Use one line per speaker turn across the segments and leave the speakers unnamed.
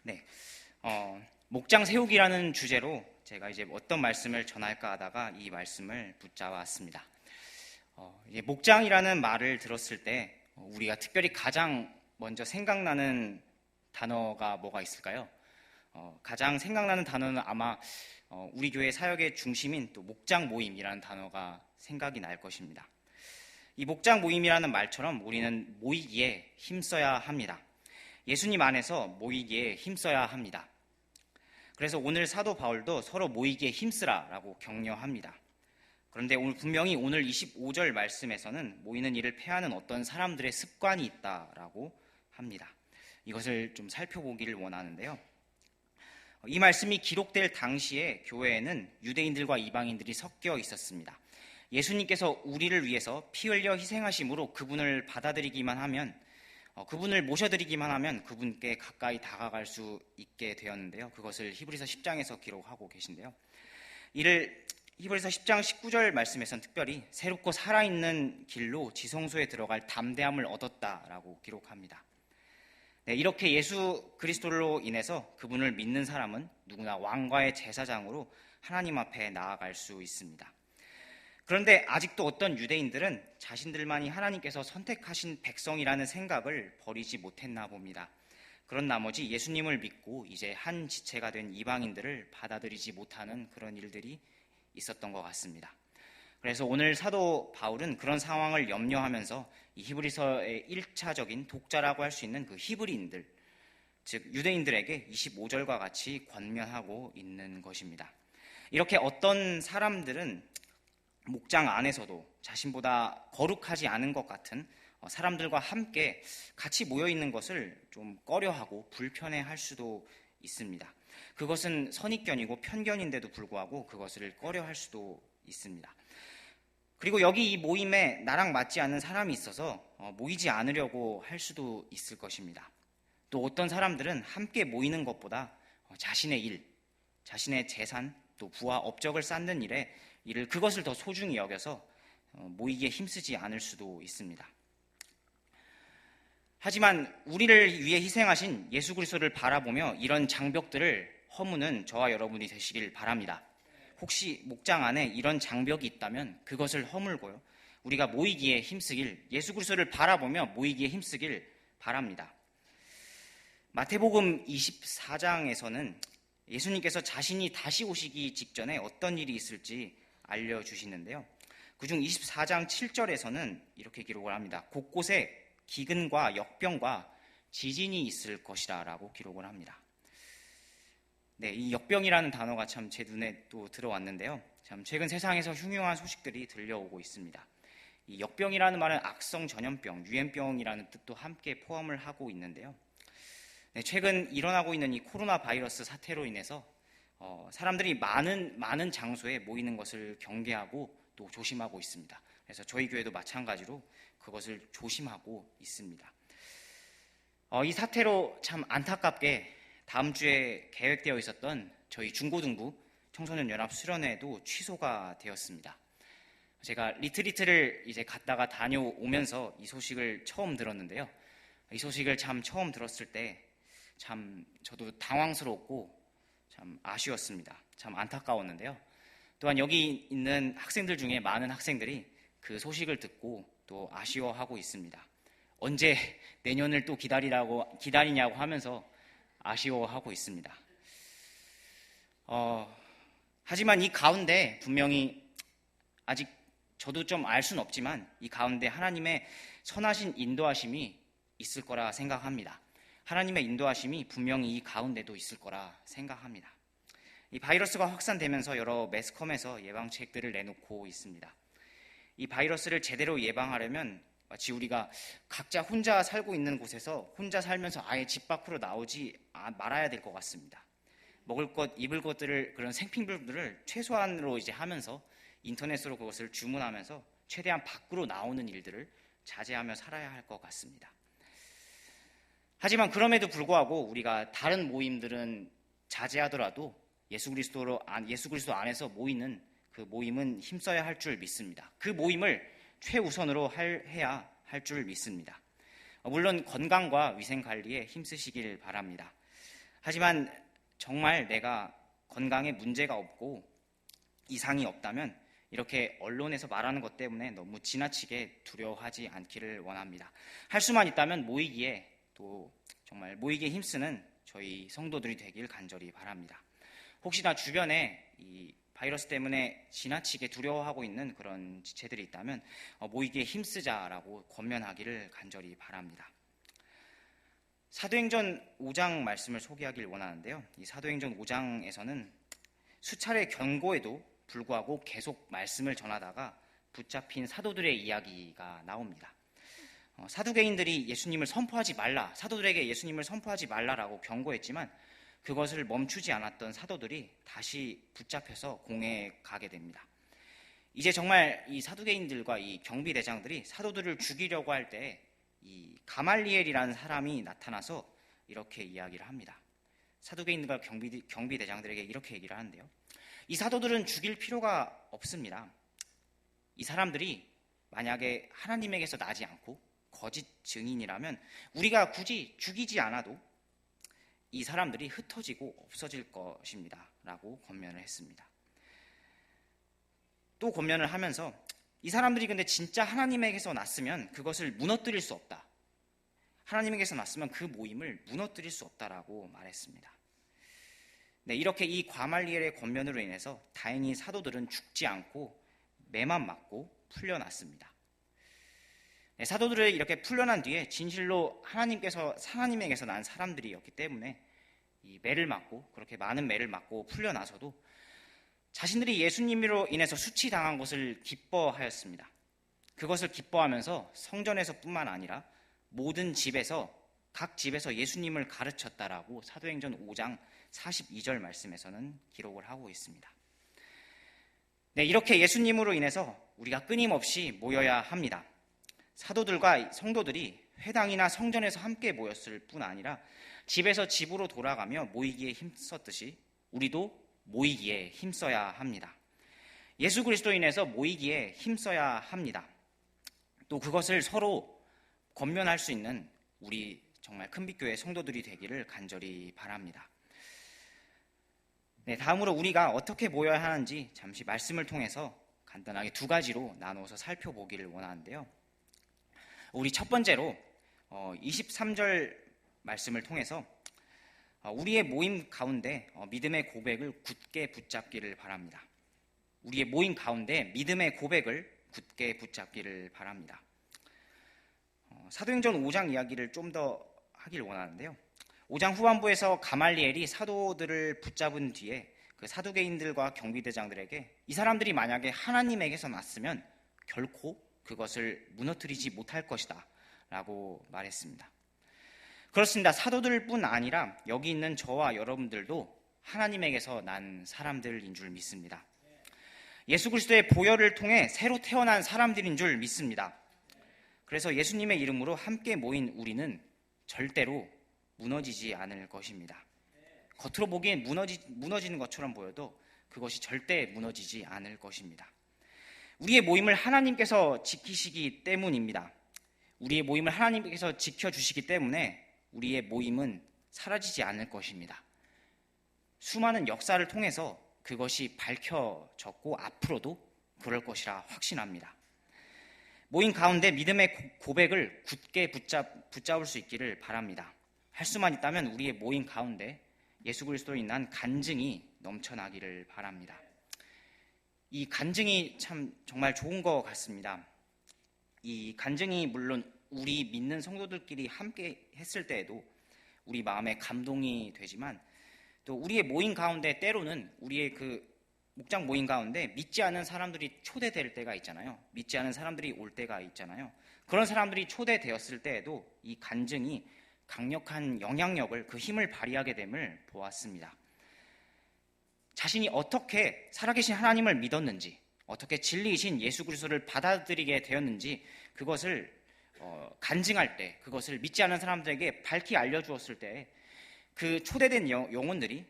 네, 목장 세우기라는 주제로 제가 이제 어떤 말씀을 전할까 하다가 이 말씀을 붙잡았습니다. 이제 목장이라는 말을 들었을 때 우리가 특별히 가장 먼저 생각나는 단어가 뭐가 있을까요? 가장 생각나는 단어는 아마 우리 교회 사역의 중심인 또 목장 모임이라는 단어가 생각이 날 것입니다. 이 목장 모임이라는 말처럼 우리는 모이기에 힘써야 합니다. 예수님 안에서 모이기에 힘써야 합니다. 그래서 오늘 사도 바울도 서로 모이기에 힘쓰라라고 격려합니다. 그런데 오늘 분명히 오늘 25절 말씀에서는 모이는 일을 폐하는 어떤 사람들의 습관이 있다라고 합니다. 이것을 좀 살펴보기를 원하는데요. 이 말씀이 기록될 당시에 교회에는 유대인들과 이방인들이 섞여 있었습니다. 예수님께서 우리를 위해서 피 흘려 희생하심으로 그분을 받아들이기만 하면 그분을 모셔드리기만 하면 그분께 가까이 다가갈 수 있게 되었는데요. 그것을 히브리서 10장에서 기록하고 계신데요. 이를 히브리서 10장 19절 말씀에서는 특별히 새롭고 살아있는 길로 지성소에 들어갈 담대함을 얻었다라고 기록합니다. 네, 이렇게 예수 그리스도로 인해서 그분을 믿는 사람은 누구나 왕과의 제사장으로 하나님 앞에 나아갈 수 있습니다. 그런데 아직도 어떤 유대인들은 자신들만이 하나님께서 선택하신 백성이라는 생각을 버리지 못했나 봅니다. 그런 나머지 예수님을 믿고 이제 한 지체가 된 이방인들을 받아들이지 못하는 그런 일들이 있었던 것 같습니다. 그래서 오늘 사도 바울은 그런 상황을 염려하면서 이 히브리서의 1차적인 독자라고 할 수 있는 그 히브리인들, 즉 유대인들에게 25절과 같이 권면하고 있는 것입니다. 이렇게 어떤 사람들은 목장 안에서도 자신보다 거룩하지 않은 것 같은 사람들과 함께 같이 모여있는 것을 좀 꺼려하고 불편해할 수도 있습니다. 그것은 선입견이고 편견인데도 불구하고 그것을 꺼려할 수도 있습니다. 그리고 여기 이 모임에 나랑 맞지 않는 사람이 있어서 모이지 않으려고 할 수도 있을 것입니다. 또 어떤 사람들은 함께 모이는 것보다 자신의 일, 자신의 재산, 또 부와 업적을 쌓는 일을 그것을 더 소중히 여겨서 모이기에 힘쓰지 않을 수도 있습니다. 하지만 우리를 위해 희생하신 예수 그리스도를 바라보며 이런 장벽들을 허무는 저와 여러분이 되시길 바랍니다. 혹시 목장 안에 이런 장벽이 있다면 그것을 허물고요, 우리가 모이기에 힘쓰길, 예수 그리스도를 바라보며 모이기에 힘쓰길 바랍니다. 마태복음 24장에서는 예수님께서 자신이 다시 오시기 직전에 어떤 일이 있을지 알려주시는데요. 그중 24장 7절에서는 이렇게 기록을 합니다. 곳곳에 기근과 역병과 지진이 있을 것이라 라고 기록을 합니다. 네, 이 역병이라는 단어가 참 제 눈에 또 들어왔는데요. 참 최근 세상에서 흉흉한 소식들이 들려오고 있습니다. 이 역병이라는 말은 악성 전염병, 유행병이라는 뜻도 함께 포함을 하고 있는데요. 네, 최근 일어나고 있는 이 코로나 바이러스 사태로 인해서 사람들이 많은 장소에 모이는 것을 경계하고 또 조심하고 있습니다. 그래서 저희 교회도 마찬가지로 그것을 조심하고 있습니다. 이 사태로 참 안타깝게 다음 주에 계획되어 있었던 저희 중고등부 청소년 연합 수련회도 취소가 되었습니다. 제가 리트리트를 이제 갔다가 다녀오면서 이 소식을 처음 들었는데요. 이 소식을 참 처음 들었을 때 참 저도 당황스럽고 참 아쉬웠습니다. 참 안타까웠는데요. 또한 여기 있는 학생들 중에 많은 학생들이 그 소식을 듣고 또 아쉬워하고 있습니다. 언제 내년을 또 기다리냐고 하면서 아쉬워하고 있습니다. 하지만 이 가운데 분명히 아직 저도 좀 알 수는 없지만 이 가운데 하나님의 선하신 인도하심이 있을 거라 생각합니다. 하나님의 인도하심이 분명히 이 가운데도 있을 거라 생각합니다. 이 바이러스가 확산되면서 여러 매스컴에서 예방책들을 내놓고 있습니다. 이 바이러스를 제대로 예방하려면 마치 우리가 각자 혼자 살고 있는 곳에서 혼자 살면서 아예 집 밖으로 나오지 말아야 될 것 같습니다. 먹을 것, 입을 것들을, 그런 생필품들을 최소한으로 이제 하면서 인터넷으로 그것을 주문하면서 최대한 밖으로 나오는 일들을 자제하며 살아야 할 것 같습니다. 하지만 그럼에도 불구하고 우리가 다른 모임들은 자제하더라도 예수 그리스도 안에서 모이는 그 모임은 힘써야 할 줄 믿습니다. 그 모임을 최우선으로 해야 할 줄 믿습니다. 물론 건강과 위생 관리에 힘쓰시길 바랍니다. 하지만 정말 내가 건강에 문제가 없고 이상이 없다면 이렇게 언론에서 말하는 것 때문에 너무 지나치게 두려워하지 않기를 원합니다. 할 수만 있다면 모이기에, 또 정말 모이기에 힘쓰는 저희 성도들이 되길 간절히 바랍니다. 혹시나 주변에 이 바이러스 때문에 지나치게 두려워하고 있는 그런 지체들이 있다면 모이기에 힘쓰자라고 권면하기를 간절히 바랍니다. 사도행전 5장 말씀을 소개하길 원하는데요. 이 사도행전 5장에서는 수차례 경고에도 불구하고 계속 말씀을 전하다가 붙잡힌 사도들의 이야기가 나옵니다. 사두개인들이 예수님을 선포하지 말라, 사도들에게 예수님을 선포하지 말라라고 경고했지만 그것을 멈추지 않았던 사도들이 다시 붙잡혀서 공회에 가게 됩니다. 이제 정말 이 사두개인들과 이 경비대장들이 사도들을 죽이려고 할 때 이 가말리엘이라는 사람이 나타나서 이렇게 이야기를 합니다. 사두개인들과 경비대장들에게 이렇게 얘기를 하는데요. 이 사도들은 죽일 필요가 없습니다. 이 사람들이 만약에 하나님에게서 나지 않고 거짓 증인이라면 우리가 굳이 죽이지 않아도 이 사람들이 흩어지고 없어질 것입니다 라고 권면을 했습니다. 또 권면을 하면서 이 사람들이 근데 진짜 하나님에게서 났으면 그것을 무너뜨릴 수 없다. 하나님에게서 났으면 그 모임을 무너뜨릴 수 없다라고 말했습니다. 네, 이렇게 이 가말리엘의 권면으로 인해서 다행히 사도들은 죽지 않고 매만 맞고 풀려났습니다. 네, 사도들을 이렇게 풀려난 뒤에 진실로 하나님에게서 난 사람들이었기 때문에 이 매를 맞고, 그렇게 많은 매를 맞고 풀려나서도 자신들이 예수님으로 인해서 수치당한 것을 기뻐하였습니다. 그것을 기뻐하면서 성전에서뿐만 아니라 모든 집에서, 각 집에서 예수님을 가르쳤다라고 사도행전 5장 42절 말씀에서는 기록을 하고 있습니다. 네, 이렇게 예수님으로 인해서 우리가 끊임없이 모여야 합니다. 사도들과 성도들이 회당이나 성전에서 함께 모였을 뿐 아니라 집에서 집으로 돌아가며 모이기에 힘썼듯이 우리도 모이기에 힘써야 합니다. 예수 그리스도로 인해서 모이기에 힘써야 합니다. 또 그것을 서로 권면할 수 있는 우리 정말 큰빛교회 성도들이 되기를 간절히 바랍니다. 네, 다음으로 우리가 어떻게 모여야 하는지 잠시 말씀을 통해서 간단하게 두 가지로 나누어서 살펴보기를 원하는데요. 우리 첫 번째로 23절 말씀을 통해서 우리의 모임 가운데 믿음의 고백을 굳게 붙잡기를 바랍니다. 우리의 모임 가운데 믿음의 고백을 굳게 붙잡기를 바랍니다. 사도행전 5장 이야기를 좀 더 하길 원하는데요. 5장 후반부에서 가말리엘이 사도들을 붙잡은 뒤에 그 사두개인들과 경비대장들에게 이 사람들이 만약에 하나님에게서 났으면 결코 그것을 무너뜨리지 못할 것이다 라고 말했습니다. 그렇습니다. 사도들뿐 아니라 여기 있는 저와 여러분들도 하나님에게서 난 사람들인 줄 믿습니다. 예수 그리스도의 보혈을 통해 새로 태어난 사람들인 줄 믿습니다. 그래서 예수님의 이름으로 함께 모인 우리는 절대로 무너지지 않을 것입니다. 겉으로 보기엔 무너지는 것처럼 보여도 그것이 절대 무너지지 않을 것입니다. 우리의 모임을 하나님께서 지키시기 때문입니다. 우리의 모임을 하나님께서 지켜주시기 때문에 우리의 모임은 사라지지 않을 것입니다. 수많은 역사를 통해서 그것이 밝혀졌고 앞으로도 그럴 것이라 확신합니다. 모임 가운데 믿음의 고백을 굳게 붙잡을 수 있기를 바랍니다. 할 수만 있다면 우리의 모임 가운데 예수 그리스도로 인한 간증이 넘쳐나기를 바랍니다. 이 간증이 참 정말 좋은 것 같습니다. 이 간증이 물론 우리 믿는 성도들끼리 함께 했을 때에도 우리 마음에 감동이 되지만 또 우리의 모임 가운데 때로는 우리의 그 목장 모임 가운데 믿지 않은 사람들이 초대될 때가 있잖아요. 믿지 않은 사람들이 올 때가 있잖아요. 그런 사람들이 초대되었을 때에도 이 간증이 강력한 영향력을, 그 힘을 발휘하게 됨을 보았습니다. 자신이 어떻게 살아계신 하나님을 믿었는지, 어떻게 진리이신 예수 그리스도를 받아들이게 되었는지 그것을 간증할 때, 그것을 믿지 않은 사람들에게 밝히 알려주었을 때 그 초대된 영혼들이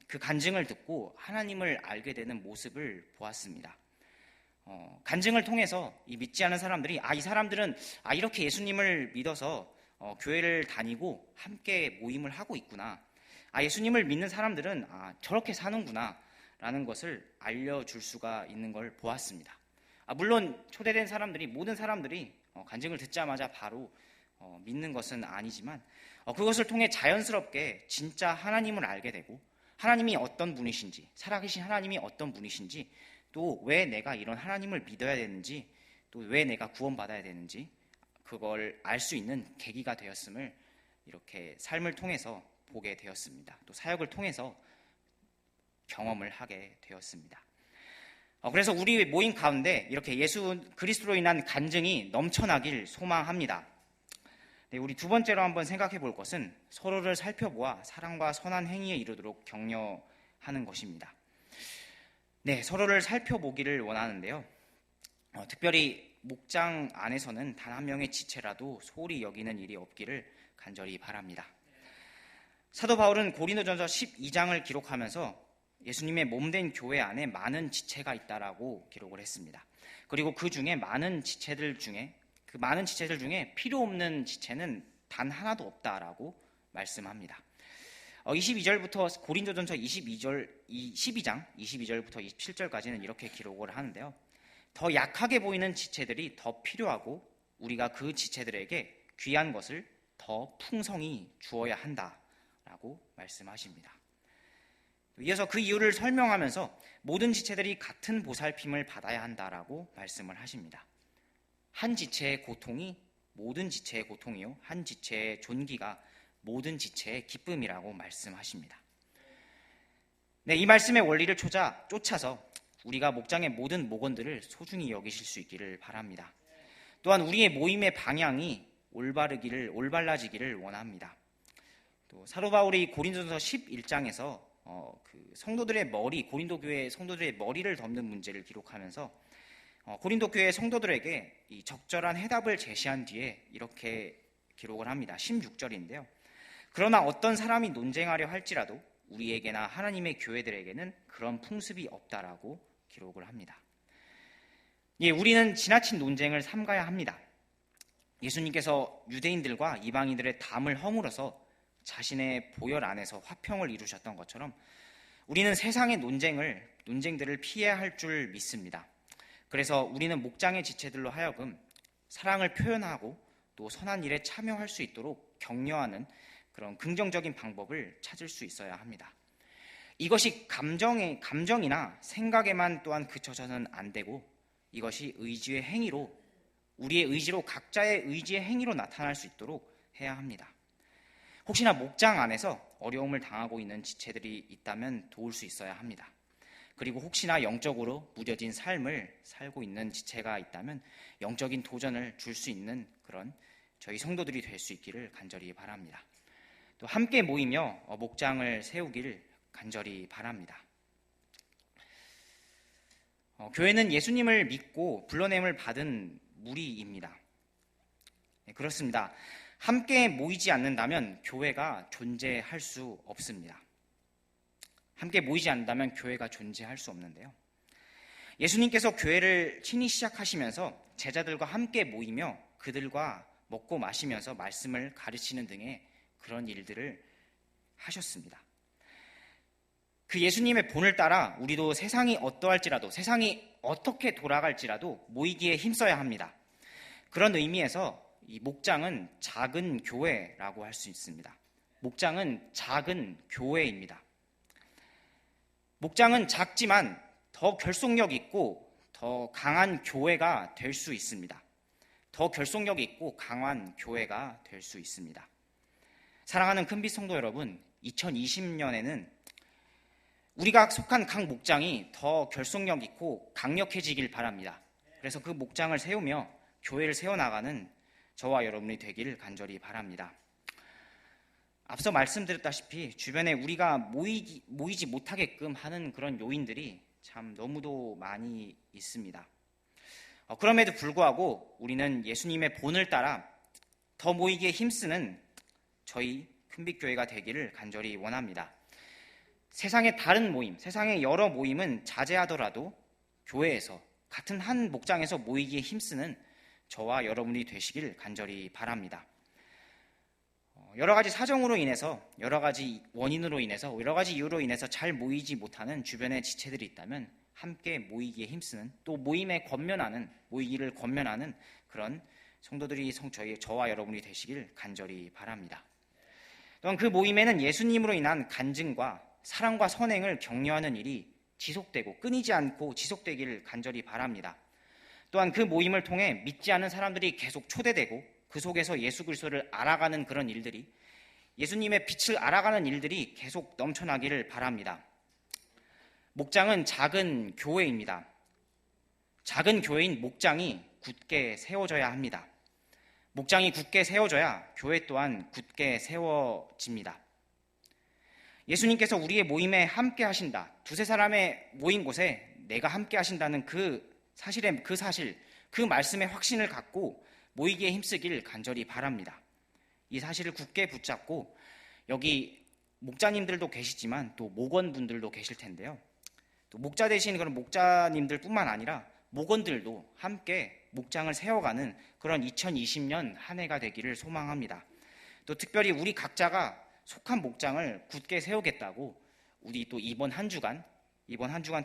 그 간증을 듣고 하나님을 알게 되는 모습을 보았습니다. 간증을 통해서 이 믿지 않은 사람들이 이 사람들은 이렇게 예수님을 믿어서 교회를 다니고 함께 모임을 하고 있구나. 예수님을 믿는 사람들은 저렇게 사는구나 라는 것을 알려줄 수가 있는 걸 보았습니다. 물론 초대된 사람들이, 모든 사람들이 간증을 듣자마자 바로 믿는 것은 아니지만 그것을 통해 자연스럽게 진짜 하나님을 알게 되고, 하나님이 어떤 분이신지, 살아계신 하나님이 어떤 분이신지, 또 왜 내가 이런 하나님을 믿어야 되는지, 또 왜 내가 구원받아야 되는지 그걸 알 수 있는 계기가 되었음을 이렇게 삶을 통해서 보게 되었습니다. 또 사역을 통해서 경험을 하게 되었습니다. 그래서 우리 모임 가운데 이렇게 예수 그리스도로 인한 간증이 넘쳐나길 소망합니다. 네, 우리 두 번째로 한번 생각해 볼 것은 서로를 살펴보아 사랑과 선한 행위에 이르도록 격려하는 것입니다. 네, 서로를 살펴보기를 원하는데요. 특별히 목장 안에서는 단 한 명의 지체라도 소홀히 여기는 일이 없기를 간절히 바랍니다. 사도 바울은 고린도전서 12장을 기록하면서 예수님의 몸된 교회 안에 많은 지체가 있다라고 기록을 했습니다. 그리고 그 중에 많은 지체들 중에 필요 없는 지체는 단 하나도 없다라고 말씀합니다. 22절부터 고린도전서 12장 22절부터 27절까지는 이렇게 기록을 하는데요. 더 약하게 보이는 지체들이 더 필요하고 우리가 그 지체들에게 귀한 것을 더 풍성히 주어야 한다라고 말씀하십니다. 이어서 그 이유를 설명하면서 모든 지체들이 같은 보살핌을 받아야 한다라고 말씀을 하십니다. 한 지체의 고통이 모든 지체의 고통이요, 한 지체의 존귀가 모든 지체의 기쁨이라고 말씀하십니다. 네, 이 말씀의 원리를 쫓아서 우리가 목장의 모든 목원들을 소중히 여기실 수 있기를 바랍니다. 또한 우리의 모임의 방향이 올바라지기를 원합니다. 또 사도 바울이 고린도전서 11장에서 그 성도들의 고린도 교회 성도들의 머리를 덮는 문제를 기록하면서 고린도 교회 성도들에게 이 적절한 해답을 제시한 뒤에 이렇게 기록을 합니다. 16절인데요. 그러나 어떤 사람이 논쟁하려 할지라도 우리에게나 하나님의 교회들에게는 그런 풍습이 없다라고 기록을 합니다. 예, 우리는 지나친 논쟁을 삼가야 합니다. 예수님께서 유대인들과 이방인들의 담을 허물어서 자신의 보혈 안에서 화평을 이루셨던 것처럼 우리는 세상의 논쟁들을 피해야 할 줄 믿습니다. 그래서 우리는 목장의 지체들로 하여금 사랑을 표현하고 또 선한 일에 참여할 수 있도록 격려하는 그런 긍정적인 방법을 찾을 수 있어야 합니다. 이것이 감정이나 생각에만 또한 그쳐서는 안 되고 이것이 의지의 행위로, 우리의 의지로, 각자의 의지의 행위로 나타날 수 있도록 해야 합니다. 혹시나 목장 안에서 어려움을 당하고 있는 지체들이 있다면 도울 수 있어야 합니다. 그리고 혹시나 영적으로 무뎌진 삶을 살고 있는 지체가 있다면 영적인 도전을 줄 수 있는 그런 저희 성도들이 될 수 있기를 간절히 바랍니다. 또 함께 모이며 목장을 세우기를 간절히 바랍니다. 교회는 예수님을 믿고 불러냄을 받은 무리입니다. 네, 그렇습니다. 함께 모이지 않는다면 교회가 존재할 수 없습니다. 함께 모이지 않는다면 교회가 존재할 수 없는데요. 예수님께서 교회를 친히 시작하시면서 제자들과 함께 모이며 그들과 먹고 마시면서 말씀을 가르치는 등의 그런 일들을 하셨습니다. 그 예수님의 본을 따라 우리도 세상이 어떠할지라도, 세상이 어떻게 돌아갈지라도 모이기에 힘써야 합니다. 그런 의미에서 이 목장은 작은 교회라고 할 수 있습니다. 목장은 작은 교회입니다. 목장은 작지만 더 결속력 있고 더 강한 교회가 될 수 있습니다. 더 결속력 있고 강한 교회가 될 수 있습니다. 사랑하는 큰빛 성도 여러분, 2020년에는 우리가 속한 각 목장이 더 결속력 있고 강력해지길 바랍니다. 그래서 그 목장을 세우며 교회를 세워나가는 저와 여러분이 되기를 간절히 바랍니다. 앞서 말씀드렸다시피 주변에 우리가 모이지 못하게끔 하는 그런 요인들이 참 너무도 많이 있습니다. 그럼에도 불구하고 우리는 예수님의 본을 따라 더 모이기에 힘쓰는 저희 큰빛교회가 되기를 간절히 원합니다. 세상의 다른 모임, 세상의 여러 모임은 자제하더라도 교회에서 같은 한 목장에서 모이기에 힘쓰는 저와 여러분이 되시길 간절히 바랍니다. 여러 가지 사정으로 인해서, 여러 가지 원인으로 인해서, 여러 가지 이유로 인해서 잘 모이지 못하는 주변의 지체들이 있다면 함께 모이기에 힘쓰는, 또 모이기를 권면하는 그런 성도들이 저와 여러분이 되시길 간절히 바랍니다. 또한 그 모임에는 예수님으로 인한 간증과 사랑과 선행을 격려하는 일이 지속되고 끊이지 않고 지속되기를 간절히 바랍니다. 또한 그 모임을 통해 믿지 않은 사람들이 계속 초대되고 그 속에서 예수 그리스도를 알아가는 그런 일들이, 예수님의 빛을 알아가는 일들이 계속 넘쳐나기를 바랍니다. 목장은 작은 교회입니다. 작은 교회인 목장이 굳게 세워져야 합니다. 목장이 굳게 세워져야 교회 또한 굳게 세워집니다. 예수님께서 우리의 모임에 함께 하신다, 두세 사람의 모인 곳에 내가 함께 하신다는 그 말씀의 확신을 갖고 모이기에 힘쓰길 간절히 바랍니다. 이 사실을 굳게 붙잡고, 여기 목자님들도 계시지만 또 목원분들도 계실 텐데요. 또 목자 되신 그런 목자님들뿐만 아니라 목원들도 함께 목장을 세워가는 그런 2020년 한 해가 되기를 소망합니다. 또 특별히 우리 각자가 속한 목장을 굳게 세우겠다고 우리 또 이번 한 주간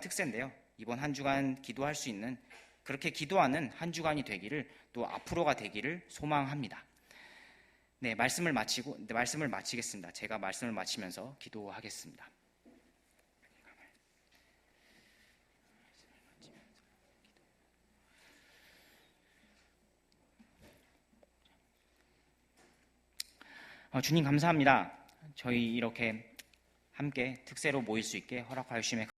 특세인데요. 이번 한 주간 기도할 수 있는, 그렇게 기도하는 한 주간이 되기를, 또 앞으로가 되기를 소망합니다. 네, 말씀을 마치겠습니다. 제가 말씀을 마치면서 기도하겠습니다. 주님 감사합니다. 저희 이렇게 함께 특세로 모일 수 있게 허락하여 주심에